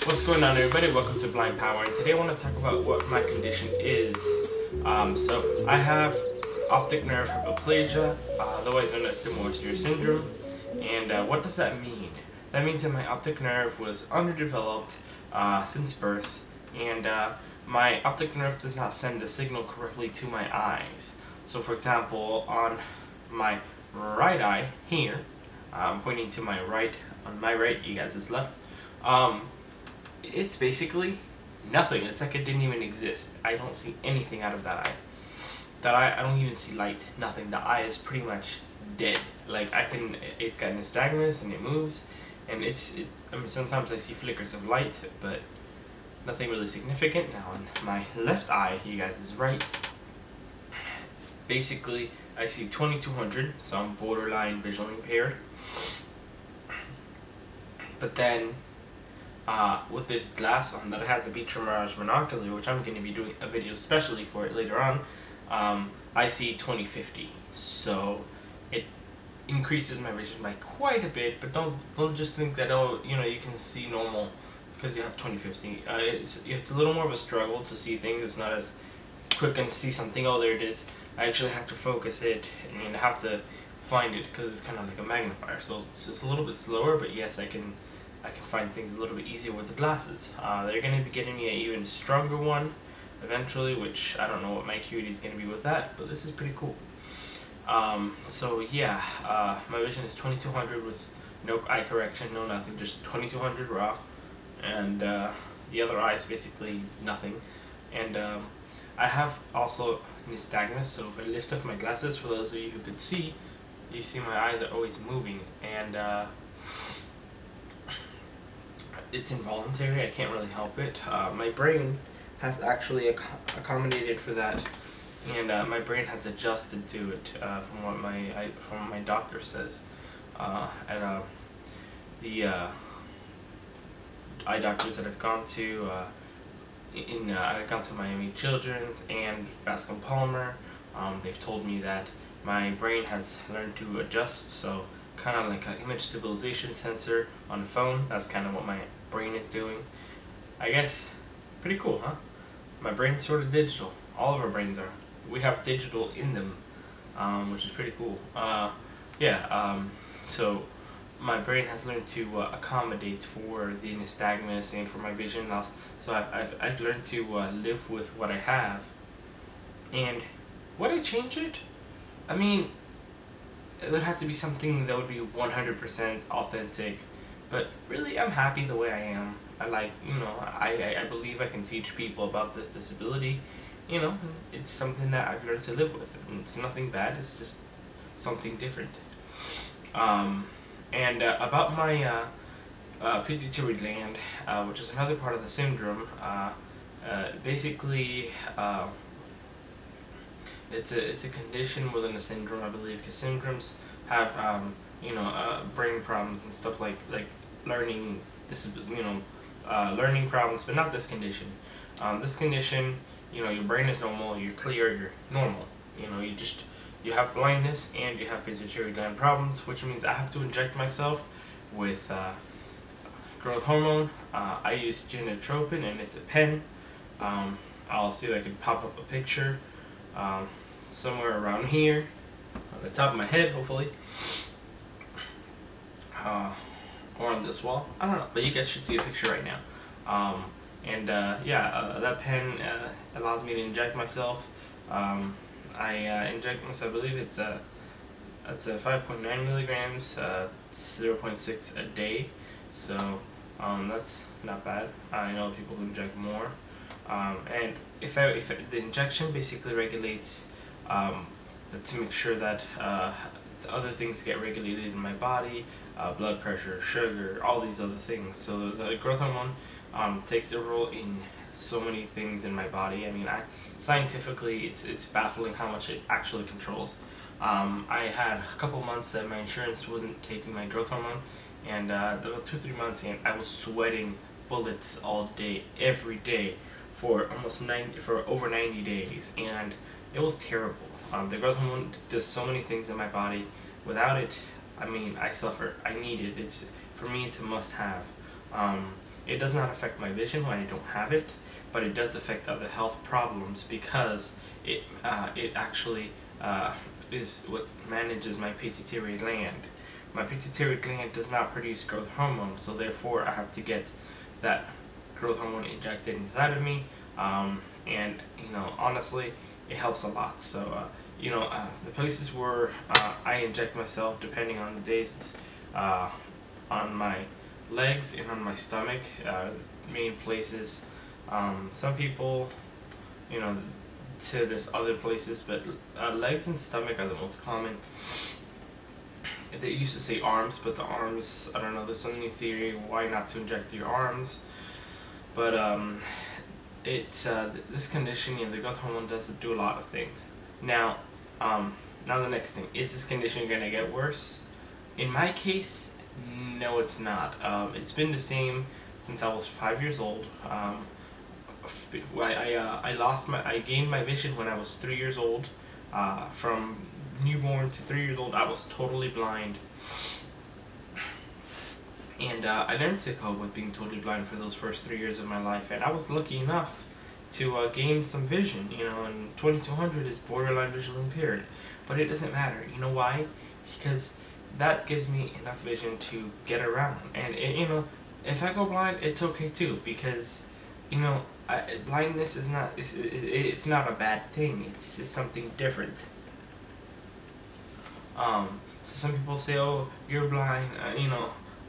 What's going on, everybody? Welcome to Blind Power, and today I want to talk about what my condition is. So I have optic nerve hypoplasia, otherwise known as Moisture syndrome. And what does that mean? That means that my optic nerve was underdeveloped since birth, and my optic nerve does not send the signal correctly to my eyes. So, for example, on my right eye here, I'm pointing to my right. On my right, you guys is left. It's basically nothing. It's like it didn't even exist. I don't see anything out of that eye. That eye, I don't even see light. Nothing. The eye is pretty much dead. Like it's got nystagmus and it moves, and I mean, sometimes I see flickers of light, but nothing really significant. Now on my left eye, you guys is right. Basically, I see 2200, so I'm borderline visually impaired. But then, with this glass on that I have, the pituitary monocular, which I'm going to be doing a video especially for it later on, I see 2050. So it increases my vision by quite a bit. But don't just think that, oh, you can see normal because you have 2050. It's a little more of a struggle to see things. It's not as quick and see something. Oh, there it is. I actually have to focus it, and I have to find it because it's kind of like a magnifier. So it's a little bit slower, but yes, I can find things a little bit easier with the glasses. They're going to be getting me an even stronger one eventually, which I don't know what my acuity is going to be with that, but this is pretty cool. So yeah, my vision is 2200 with no eye correction, no nothing, just 2200 raw, and the other eye is basically nothing. And I have also nystagmus, so if I lift up my glasses, for those of you who could see, you see my eyes are always moving, and it's involuntary. I can't really help it. My brain has actually accommodated for that, and my brain has adjusted to it from what my doctor says. And the eye doctors that I've gone to, I've gone to Miami Children's and Bascom Palmer. They've told me that my brain has learned to adjust, so kind of like an image stabilization sensor on the phone. That's kind of what my brain is doing. I guess pretty cool, huh? My brain's sort of digital. All of our brains are. We have digital in them, which is pretty cool. So my brain has learned to accommodate for the nystagmus and for my vision loss. So I've learned to live with what I have. And would I change it? I mean, it would have to be something that would be 100% authentic, but really I'm happy the way I am. I believe I can teach people about this disability. It's something that I've learned to live with. It's nothing bad, it's just something different. About my pituitary gland, which is another part of the syndrome, basically it's a condition within the syndrome, I believe, because syndromes have brain problems and stuff like learning learning problems, but not this condition. This condition, your brain is normal, you're clear, you're normal. You have blindness and you have pituitary gland problems, which means I have to inject myself with growth hormone. I use genotropin, and it's a pen. I'll see if I can pop up a picture somewhere around here on the top of my head, hopefully, or on this wall. I don't know, but you guys should see a picture right now. That pen allows me to inject myself. I inject myself, I believe it's a 5.9 milligrams, 0.6 a day, so that's not bad. I know people who inject more. And if the injection basically regulates to make sure that the other things get regulated in my body, blood pressure, sugar, all these other things. So the growth hormone takes a role in so many things in my body. I mean, scientifically, it's baffling how much it actually controls. I had a couple months that my insurance wasn't taking my growth hormone, and about 2-3 months, and I was sweating bullets all day, every day, for over 90 days, and it was terrible. The growth hormone does so many things in my body. Without it, I mean, I suffer. I need it. For me, it's a must-have. it does not affect my vision when I don't have it, but it does affect other health problems because it actually is what manages my pituitary gland. My pituitary gland does not produce growth hormone, so therefore I have to get that growth hormone injected inside of me, and honestly, it helps a lot. So the places where I inject myself, depending on the days, on my legs and on my stomach, main places. Some people, say there's other places, but legs and stomach are the most common. They used to say arms, but the arms, I don't know, there's some new theory why not to inject your arms. But this condition, the growth hormone does do a lot of things. Now the next thing, is this condition going to get worse? In my case, no, it's not. It's been the same since I was 5 years old. I gained my vision when I was 3 years old. From newborn to 3 years old, I was totally blind. And I learned to cope with being totally blind for those first 3 years of my life. And I was lucky enough to gain some vision, and 2200 is borderline visually impaired. But it doesn't matter. You know why? Because that gives me enough vision to get around. And, if I go blind, it's okay too. Because, blindness is not, it's not a bad thing. It's just something different. So some people say, oh, you're blind,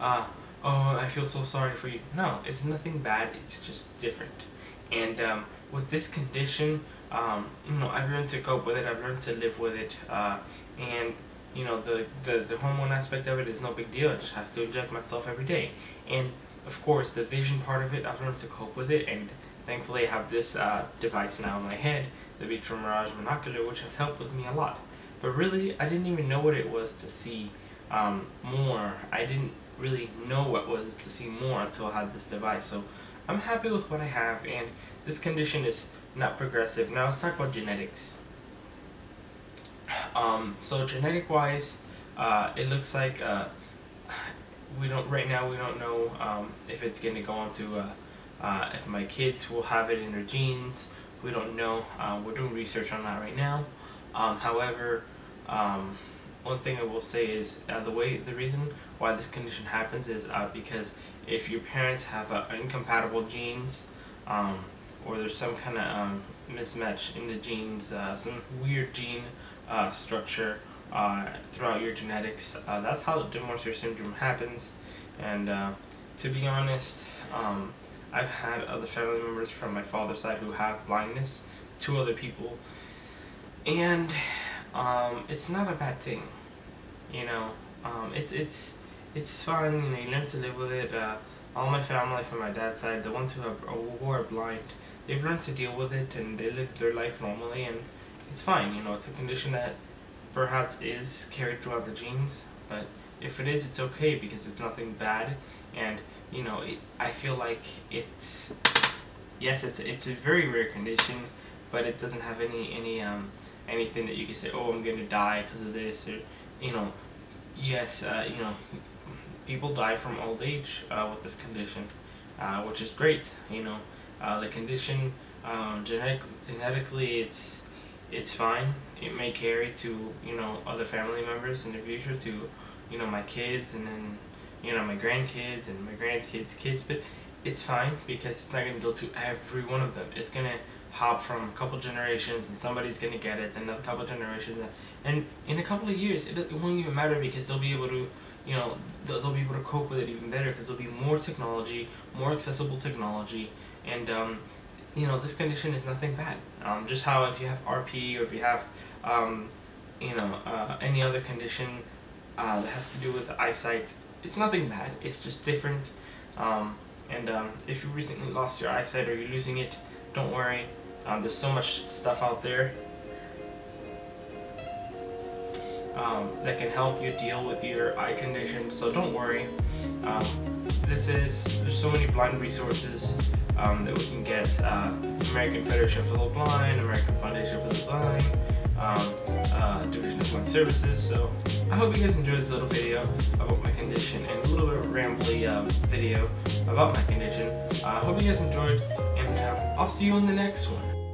oh, I feel so sorry for you. No, it's nothing bad, it's just different. And with this condition, I've learned to cope with it, I've learned to live with it, and the hormone aspect of it is no big deal. I just have to inject myself every day. And of course, the vision part of it, I've learned to cope with it, and thankfully I have this device now in my head, the Vitro Mirage Monocular, which has helped with me a lot. But really, I didn't even know what it was to see more. I didn't really know what was to see more until I had this device. So I'm happy with what I have, and this condition is not progressive. Now let's talk about genetics. So genetic wise, it looks like we don't know if it's going to go on to if my kids will have it in their genes. We don't know. We're doing research on that right now. However, one thing I will say is the reason why this condition happens is because if your parents have incompatible genes, or there's some kind of mismatch in the genes, some weird gene structure throughout your genetics, that's how Demorsher syndrome happens. And to be honest, I've had other family members from my father's side who have blindness, 2 other people, and it's not a bad thing. It's fun. You learn to live with it. All my family from my dad's side, the ones who are blind, they've learned to deal with it, and they live their life normally, and it's fine. It's a condition that perhaps is carried throughout the genes, but if it is, it's okay because it's nothing bad. And I feel like it's a very rare condition, but it doesn't have anything that you can say, oh, I'm gonna die because of this, or yes, people die from old age with this condition, which is great. The condition genetically it's fine. It may carry to other family members in the future, to my kids, and then my grandkids and my grandkids' kids, but it's fine because it's not going to go to every one of them. It's going to hop from a couple generations, and somebody's going to get it, another couple generations, and in a couple of years it won't even matter because they'll be able to they'll be able to cope with it even better because there'll be more technology, more accessible technology, and this condition is nothing bad. Just how if you have RP, or if you have any other condition that has to do with eyesight, it's nothing bad. It's just different. And if you recently lost your eyesight or you're losing it, don't worry. There's so much stuff out there that can help you deal with your eye condition, so don't worry. There's so many blind resources that we can get. American Federation for the Blind, American Foundation for the Blind, Division of Blind Services. So I hope you guys enjoyed this little video about my condition and a little bit of rambly video about my condition. I hope you guys enjoyed, and I'll see you on the next one.